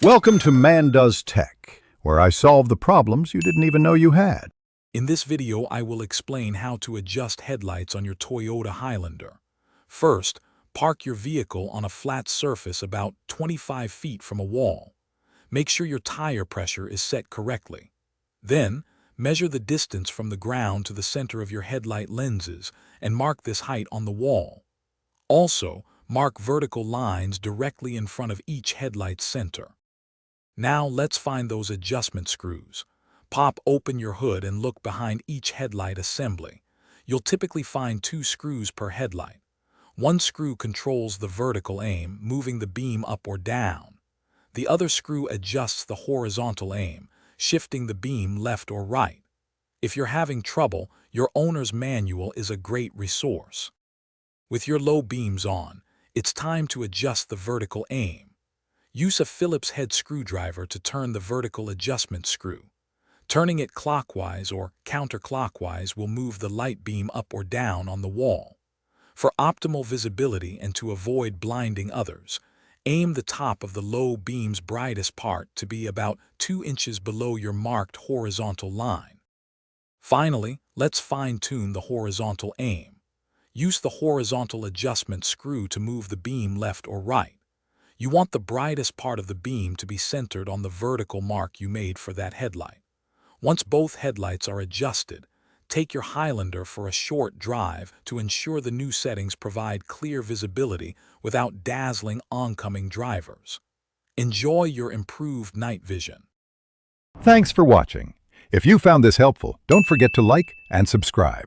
Welcome to Man Does Tech, where I solve the problems you didn't even know you had. In this video, I will explain how to adjust headlights on your Toyota Highlander. First, park your vehicle on a flat surface about 25 feet from a wall. Make sure your tire pressure is set correctly. Then, measure the distance from the ground to the center of your headlight lenses and mark this height on the wall. Also, mark vertical lines directly in front of each headlight's center. Now let's find those adjustment screws. Pop open your hood and look behind each headlight assembly. You'll typically find 2 screws per headlight. One screw controls the vertical aim, moving the beam up or down. The other screw adjusts the horizontal aim, shifting the beam left or right. If you're having trouble, your owner's manual is a great resource. With your low beams on, it's time to adjust the vertical aim. Use a Phillips head screwdriver to turn the vertical adjustment screw. Turning it clockwise or counterclockwise will move the light beam up or down on the wall. For optimal visibility and to avoid blinding others, aim the top of the low beam's brightest part to be about 2 inches below your marked horizontal line. Finally, let's fine-tune the horizontal aim. Use the horizontal adjustment screw to move the beam left or right. You want the brightest part of the beam to be centered on the vertical mark you made for that headlight. Once both headlights are adjusted, take your Highlander for a short drive to ensure the new settings provide clear visibility without dazzling oncoming drivers. Enjoy your improved night vision. Thanks for watching. If you found this helpful, don't forget to like and subscribe.